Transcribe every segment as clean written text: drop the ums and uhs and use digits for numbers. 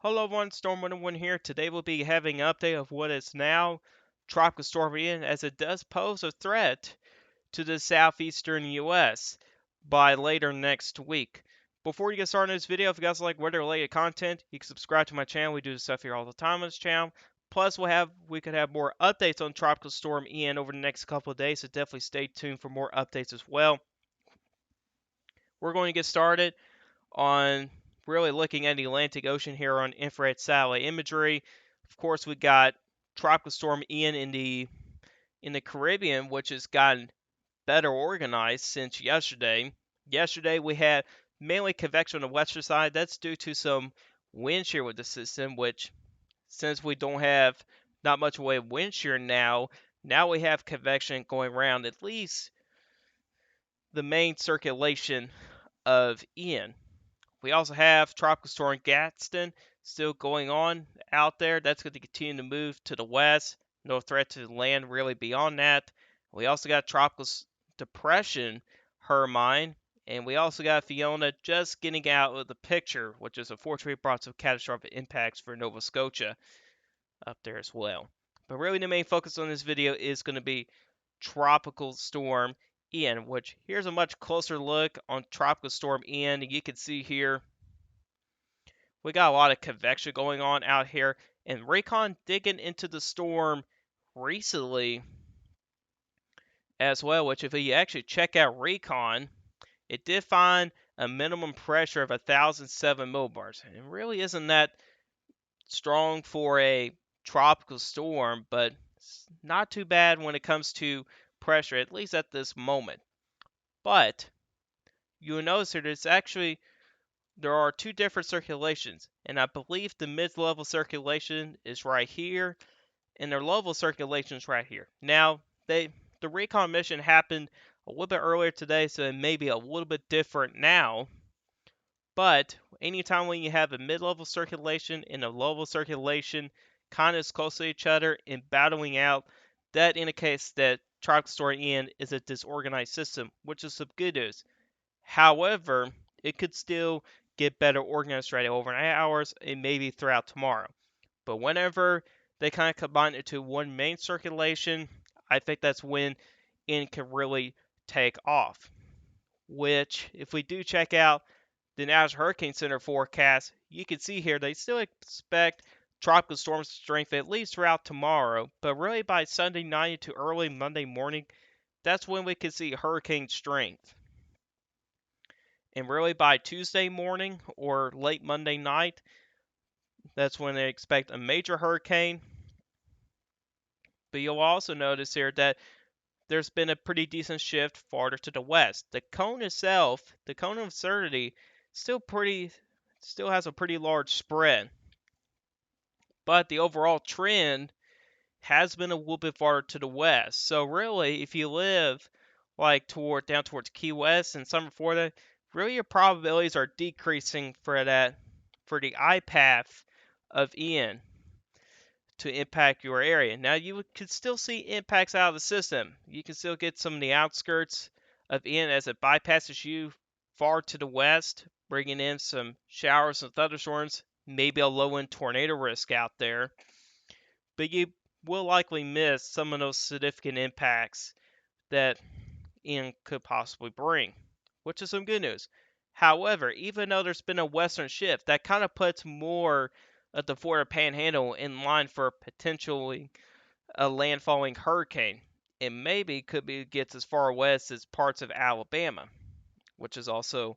Hello everyone, Storm 101 here. Today we'll be having an update of what is now Tropical Storm Ian, as it does pose a threat to the southeastern US by later next week. Before you get started in this video, if you guys like weather related content, you can subscribe to my channel. We do this stuff here all the time on this channel. Plus we could have more updates on Tropical Storm Ian over the next couple of days, so definitely stay tuned for more updates as well. We're going to get started on really looking at the Atlantic Ocean here on infrared satellite imagery. Of course, we got Tropical Storm Ian in the Caribbean, which has gotten better organized since yesterday. Yesterday we had mainly convection on the western side. That's due to some wind shear with the system, which since we don't have not much way of wind shear now we have convection going around at least the main circulation of Ian. We also have Tropical Storm Gadsden still going on out there. That's going to continue to move to the west. No threat to the land really beyond that. We also got Tropical Depression Hermine. And we also got Fiona just getting out of the picture, which is unfortunately brought some catastrophic impacts for Nova Scotia up there as well. But really the main focus on this video is going to be Tropical Storm Ian, which here's a much closer look on Tropical Storm Ian. You can see here we got a lot of convection going on out here, and Recon digging into the storm recently as well, which if you actually check out Recon, it did find a minimum pressure of 1,007 millibars. It really isn't that strong for a tropical storm, but it's not too bad when it comes to pressure, at least at this moment. But you'll notice that there are two different circulations, and I believe the mid-level circulation is right here, and their level circulation is right here. Now, the recon mission happened a little bit earlier today, so it may be a little bit different now. But anytime when you have a mid-level circulation and a level circulation kind of close to each other and battling out, that indicates that Tropical Storm Ian is a disorganized system, which is some good news. However, it could still get better organized throughout the overnight hours and maybe throughout tomorrow. But whenever they kind of combine it to one main circulation, I think that's when it can really take off. Which, if we do check out the National Hurricane Center forecast, you can see here they still expect tropical storm strength at least throughout tomorrow, but really by Sunday night to early Monday morning, that's when we can see hurricane strength. And really by Tuesday morning or late Monday night, that's when they expect a major hurricane. But you'll also notice here that there's been a pretty decent shift farther to the west. The cone itself, the cone of uncertainty, still has a pretty large spread. But the overall trend has been a little bit farther to the west. So really, if you live like down towards Key West and Summer Florida, really your probabilities are decreasing for the eye path of Ian to impact your area. Now you could still see impacts out of the system. You can still get some of the outskirts of Ian as it bypasses you far to the west, bringing in some showers and thunderstorms, maybe a low-end tornado risk out there. But you will likely miss some of those significant impacts that Ian could possibly bring, which is some good news. However, even though there's been a western shift, that kind of puts more of the Florida Panhandle in line for potentially a landfalling hurricane. It maybe gets as far west as parts of Alabama, which is also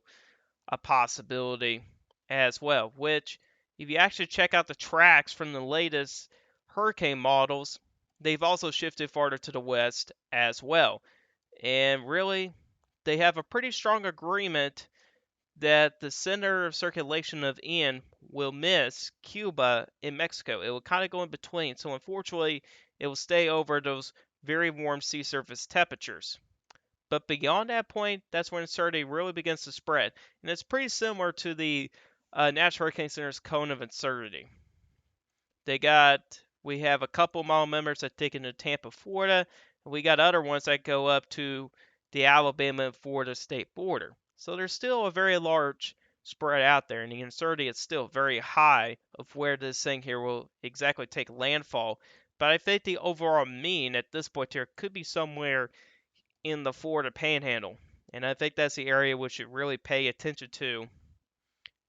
a possibility as well. Which, if you actually check out the tracks from the latest hurricane models, they've also shifted farther to the west as well. And really, they have a pretty strong agreement that the center of circulation of Ian will miss Cuba and Mexico. It will kind of go in between. So unfortunately, it will stay over those very warm sea surface temperatures. But beyond that point, that's when uncertainty really begins to spread. And it's pretty similar to the National Hurricane Center's cone of uncertainty. We have a couple model members that take into Tampa, Florida, and we got other ones that go up to the Alabama and Florida state border. So there's still a very large spread out there, and the uncertainty is still very high of where this thing here will exactly take landfall. But I think the overall mean at this point here could be somewhere in the Florida Panhandle, and I think that's the area we should really pay attention to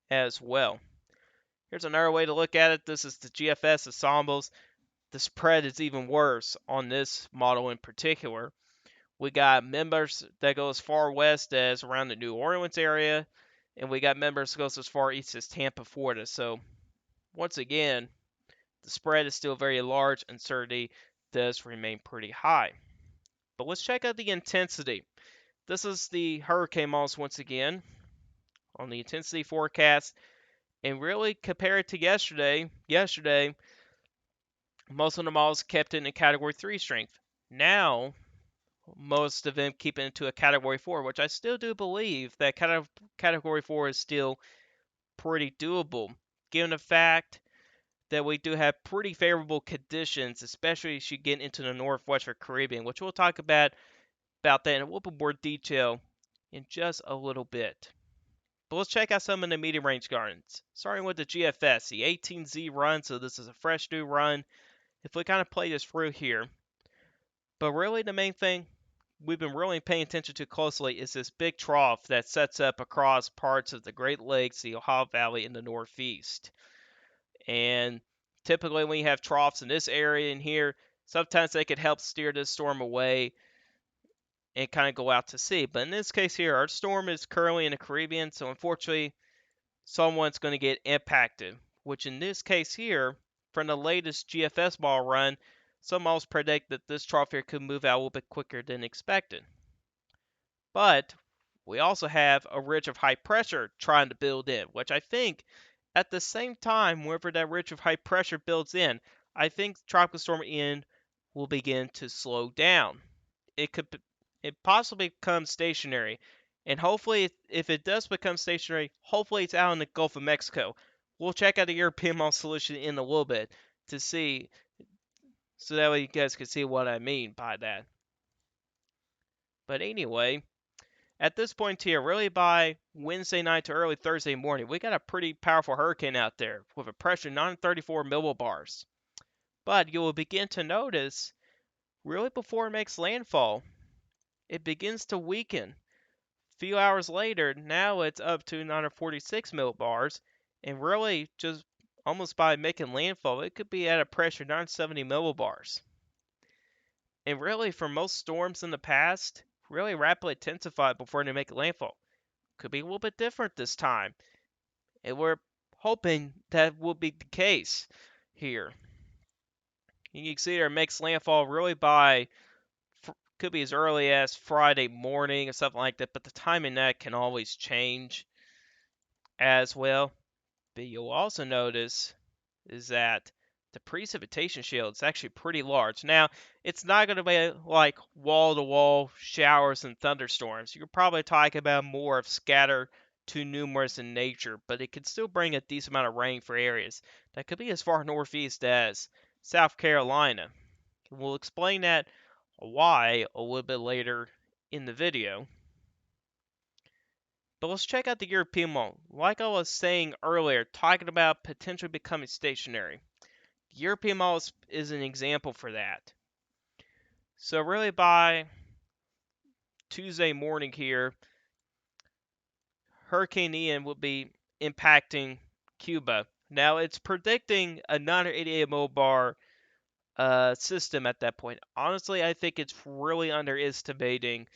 as well. Here's another way to look at it. This is the GFS ensembles. The spread is even worse on this model in particular. We got members that go as far west as around the New Orleans area, and we got members that goes as far east as Tampa, Florida. So once again, the spread is still very large. Uncertainty does remain pretty high. But let's check out the intensity. This is the hurricane models once again on the intensity forecast, and really compare it to yesterday. Yesterday, most of the models kept it in a Category 3 strength. Now, most of them keep it into a Category 4, which I still do believe that Category 4 is still pretty doable, given the fact that we do have pretty favorable conditions, especially as you get into the northwestern Caribbean, which we'll talk about that in a little bit more detail in just a little bit. But let's check out some of the medium range gardens. Starting with the GFS, the 18Z run, so this is a fresh new run. If we kind of play this through here, but really the main thing we've been really paying attention to closely is this big trough that sets up across parts of the Great Lakes, the Ohio Valley, in the Northeast. And typically when you have troughs in this area in here, sometimes they could help steer this storm away and kind of go out to sea. But in this case here, our storm is currently in the Caribbean, so unfortunately someone's going to get impacted, which in this case here, from the latest GFS ball run, some models predict that this trough here could move out a little bit quicker than expected. But we also have a ridge of high pressure trying to build in, which I think at the same time, whenever that ridge of high pressure builds in, I think Tropical Storm Ian will begin to slow down. It possibly become stationary, and hopefully, if it does become stationary, hopefully it's out in the Gulf of Mexico. We'll check out the European model solution in a little bit to see, so that way you guys can see what I mean by that. But anyway, at this point here, really by Wednesday night to early Thursday morning, we got a pretty powerful hurricane out there with a pressure of 934 millibars. But you will begin to notice, really before it makes landfall, it begins to weaken. A few hours later, now it's up to 946 millibars, and really just almost by making landfall, it could be at a pressure of 970 millibars. And really, for most storms in the past, really rapidly intensify before they make landfall. Could be a little bit different this time, and we're hoping that will be the case here. You can see there it makes landfall really by, could be as early as Friday morning or something like that, but the timing that can always change as well. But you'll also notice is that the precipitation shield is actually pretty large. Now, it's not going to be like wall-to-wall showers and thunderstorms. You're probably talking about more of scatter to numerous in nature, but it can still bring a decent amount of rain for areas that could be as far northeast as South Carolina. We'll explain that why a little bit later in the video. But let's check out the European model. Like I was saying earlier, talking about potentially becoming stationary. The European model is an example for that. So really by Tuesday morning here, Hurricane Ian will be impacting Cuba. Now it's predicting a 988 millibar system at that point. Honestly, I think it's really underestimating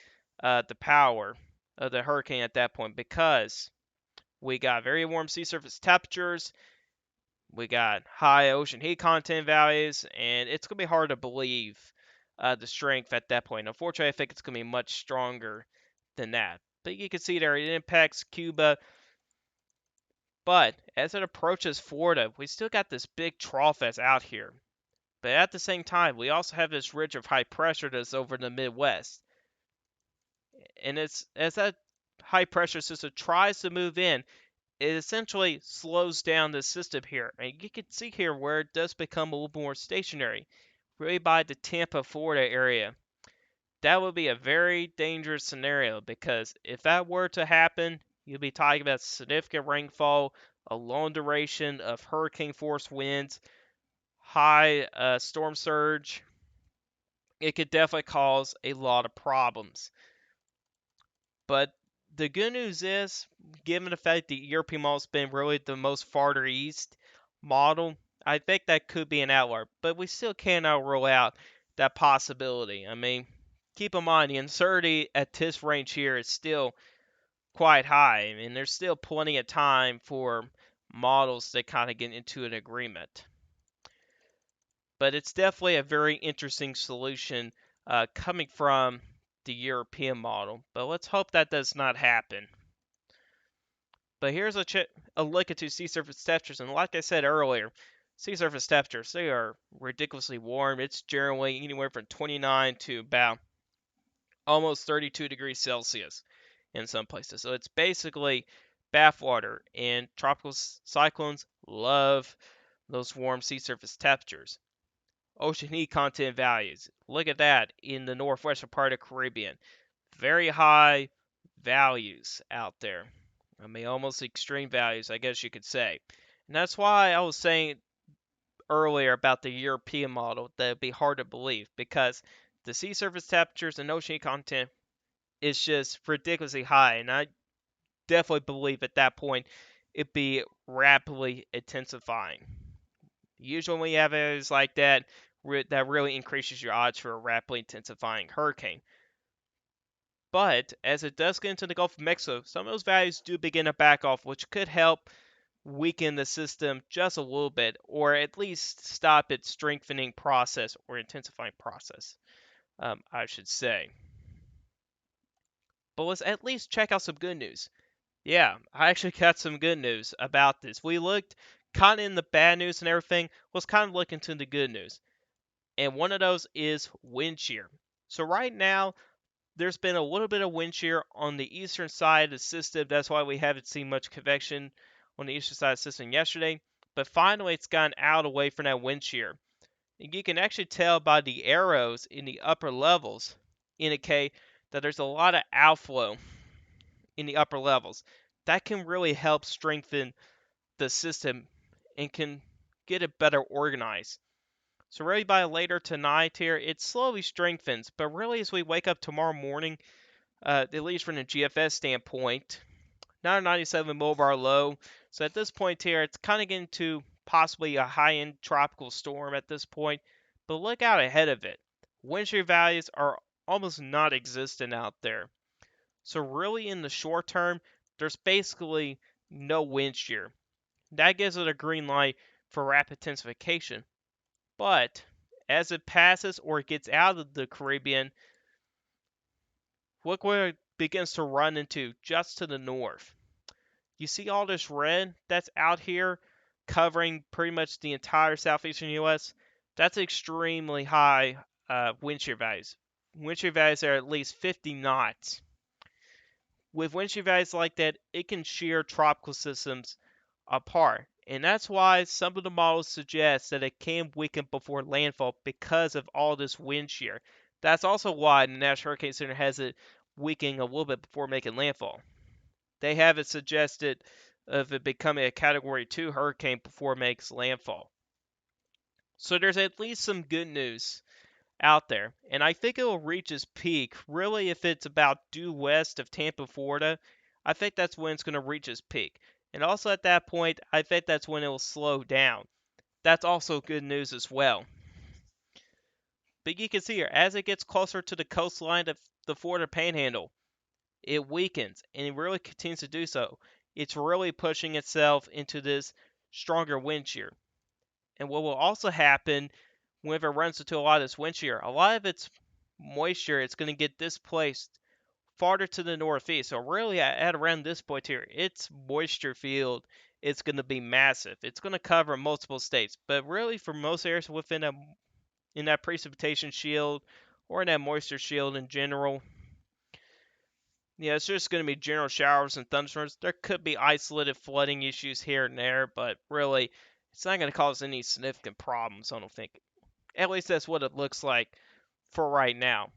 the power of the hurricane at that point because we got very warm sea surface temperatures, we got high ocean heat content values, and it's going to be hard to believe the strength at that point. Unfortunately, I think it's going to be much stronger than that. But you can see there it impacts Cuba. But as it approaches Florida, we still got this big trough that's out here. But at the same time, we also have this ridge of high pressure that's over in the Midwest. And it's as that high pressure system tries to move in, it essentially slows down the system here. And you can see here where it does become a little more stationary, really by the Tampa, Florida area. That would be a very dangerous scenario because if that were to happen, You'll be talking about significant rainfall, a long duration of hurricane force winds, high storm surge. It could definitely cause a lot of problems. But the good news is, given the fact the European model's been really the most farther east model, I think that could be an outlier. But we still cannot rule out that possibility. I mean, keep in mind the uncertainty at this range here is still quite high. I mean, there's still plenty of time for models to kind of get into an agreement. But it's definitely a very interesting solution coming from the European model. But let's hope that does not happen. But here's a look at two sea surface temperatures, and like I said earlier, sea surface temperatures, they are ridiculously warm. It's generally anywhere from 29 to about almost 32 degrees Celsius in some places. So it's basically bathwater, and tropical cyclones love those warm sea surface temperatures. Ocean heat content values. Look at that in the northwestern part of the Caribbean. Very high values out there. I mean, almost extreme values, I guess you could say. And that's why I was saying earlier about the European model that it'd be hard to believe because the sea surface temperatures and ocean content is just ridiculously high. And I definitely believe at that point it'd be rapidly intensifying. Usually when you have areas like that, that really increases your odds for a rapidly intensifying hurricane. But as it does get into the Gulf of Mexico, some of those values do begin to back off, which could help weaken the system just a little bit, or at least stop its strengthening process or intensifying process, I should say. But let's at least check out some good news. Yeah, I actually got some good news about this. We looked kind of in the bad news and everything, let's kind of look into the good news. And one of those is wind shear. So right now, there's been a little bit of wind shear on the eastern side of the system. That's why we haven't seen much convection on the eastern side of the system yesterday. But finally, it's gotten out away from that wind shear. And you can actually tell by the arrows in the upper levels indicate that there's a lot of outflow in the upper levels. That can really help strengthen the system and can get it better organized. So really by later tonight here, it slowly strengthens. But really as we wake up tomorrow morning, at least from the GFS standpoint, 997 millibar low. So at this point here, it's kind of getting to possibly a high-end tropical storm at this point. But look out ahead of it. Wind shear values are almost not existent out there. So really in the short term, there's basically no wind shear. That gives it a green light for rapid intensification. But as it passes or it gets out of the Caribbean, look where it begins to run into just to the north. You see all this red that's out here covering pretty much the entire southeastern U.S.? That's extremely high wind shear values. Wind shear values are at least 50 knots. With wind shear values like that, it can shear tropical systems apart. And that's why some of the models suggest that it can weaken before landfall because of all this wind shear. That's also why the National Hurricane Center has it weakening a little bit before making landfall. They have it suggested of it becoming a Category 2 hurricane before it makes landfall. So there's at least some good news out there. And I think it will reach its peak, really, if it's about due west of Tampa, Florida. I think that's when it's going to reach its peak. And also at that point, I think that's when it will slow down. That's also good news as well. But you can see here, as it gets closer to the coastline of the Florida Panhandle, it weakens, and it really continues to do so. It's really pushing itself into this stronger wind shear. And what will also happen whenever it runs into a lot of this wind shear, a lot of its moisture, it's going to get displaced farther to the northeast. So really at around this point here, its moisture field is going to be massive. It's going to cover multiple states, but really for most areas within in that precipitation shield or in that moisture shield in general, yeah, it's just going to be general showers and thunderstorms. There could be isolated flooding issues here and there, but really, it's not going to cause any significant problems, I don't think. At least that's what it looks like for right now.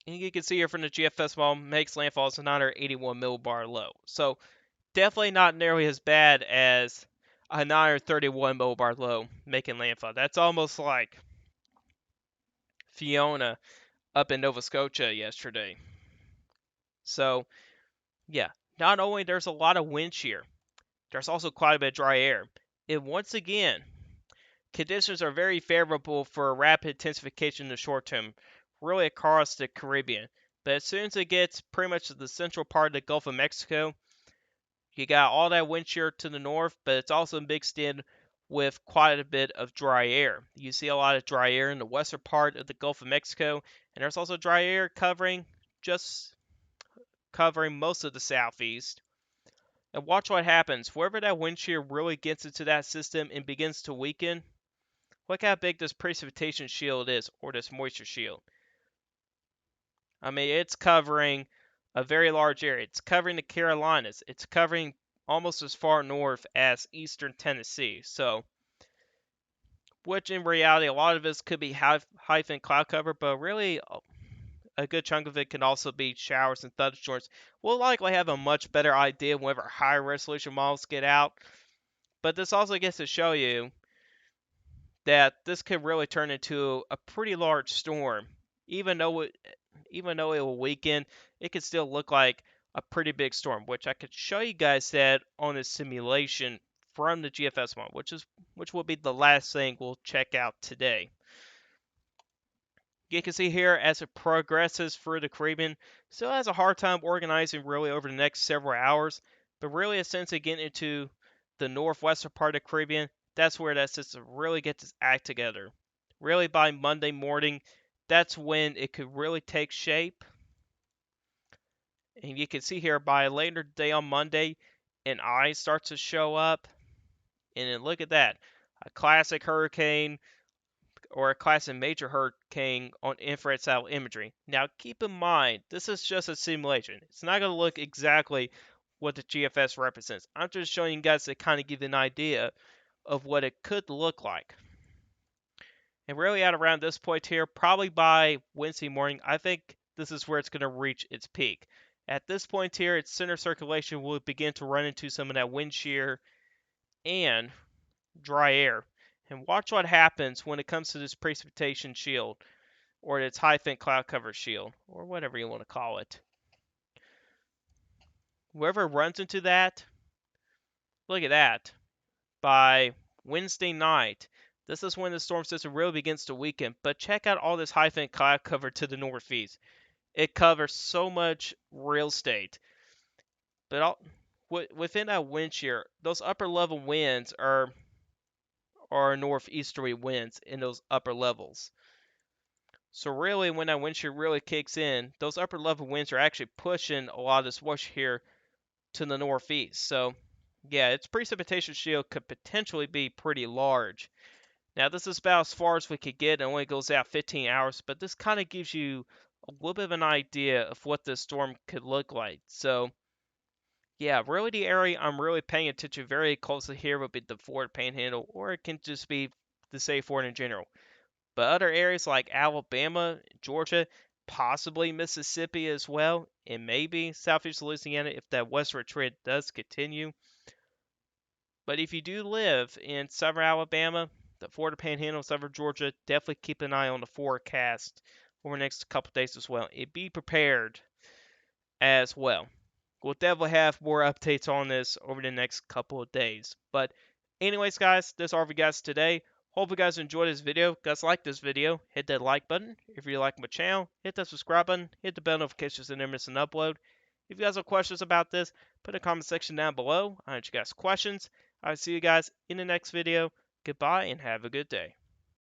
And you can see here from the GFS model, makes landfall as a 981 millibar low. So definitely not nearly as bad as a 931 millibar low making landfall. That's almost like Fiona up in Nova Scotia yesterday. So yeah, not only there's a lot of wind shear, there's also quite a bit of dry air. And once again, conditions are very favorable for rapid intensification in the short term, really across the Caribbean. But as soon as it gets pretty much to the central part of the Gulf of Mexico, you got all that wind shear to the north, but it's also mixed in with quite a bit of dry air. You see a lot of dry air in the western part of the Gulf of Mexico, and there's also dry air just covering most of the southeast. And watch what happens. Wherever that wind shear really gets into that system and begins to weaken, look how big this precipitation shield is, or this moisture shield. I mean, it's covering a very large area. It's covering the Carolinas. It's covering almost as far north as eastern Tennessee. So, which in reality, a lot of this could be high thin cloud cover, but really a good chunk of it can also be showers and thunderstorms. We'll likely have a much better idea whenever higher resolution models get out. But this also gets to show you that this could really turn into a pretty large storm. Even though it, even though it will weaken, it could still look like a pretty big storm, which I could show you guys that on a simulation from the GFS one, which will be the last thing we'll check out today. You can see here as it progresses through the Caribbean, still has a hard time organizing really over the next several hours, but really as soon as it get into the northwestern part of the Caribbean, that's where that system really gets its act together. Really by Monday morning, that's when it could really take shape. And you can see here by later today on Monday, an eye starts to show up. And then look at that, a classic hurricane or a class of major hurricane on infrared satellite imagery. Now, keep in mind, this is just a simulation. It's not going to look exactly what the GFS represents. I'm just showing you guys to kind of give you an idea of what it could look like. And really at around this point here, probably by Wednesday morning, I think this is where it's going to reach its peak. At this point here, its center circulation will begin to run into some of that wind shear and dry air. And watch what happens when it comes to this precipitation shield, or its high thin cloud cover shield, or whatever you want to call it. Whoever runs into that, look at that. By Wednesday night, this is when the storm system really begins to weaken. But check out all this high thin cloud cover to the northeast. It covers so much real estate. But within that wind shear, those upper level winds are northeasterly winds in those upper levels. So really, when that wind shear really kicks in, those upper level winds are actually pushing a lot of this wash here to the northeast. So yeah, its precipitation shield could potentially be pretty large. Now this is about as far as we could get. It only goes out 15 hours, but this kind of gives you a little bit of an idea of what this storm could look like. So yeah, really the area I'm really paying attention very closely here would be the Florida Panhandle, or it can just be the Safe Florida in general. But other areas like Alabama, Georgia, possibly Mississippi as well, and maybe southeast Louisiana if that westward trend does continue. But if you do live in southern Alabama, the Florida Panhandle, southern Georgia, definitely keep an eye on the forecast over the next couple days as well. And be prepared as well. We'll definitely have more updates on this over the next couple of days. But anyways, guys, that's all for you guys today. Hope you guys enjoyed this video. If you guys like this video, hit that like button. If you like my channel, hit that subscribe button. Hit the bell notifications so you never miss an upload. If you guys have questions about this, put in the comment section down below. I want you guys questions. I'll see you guys in the next video. Goodbye and have a good day.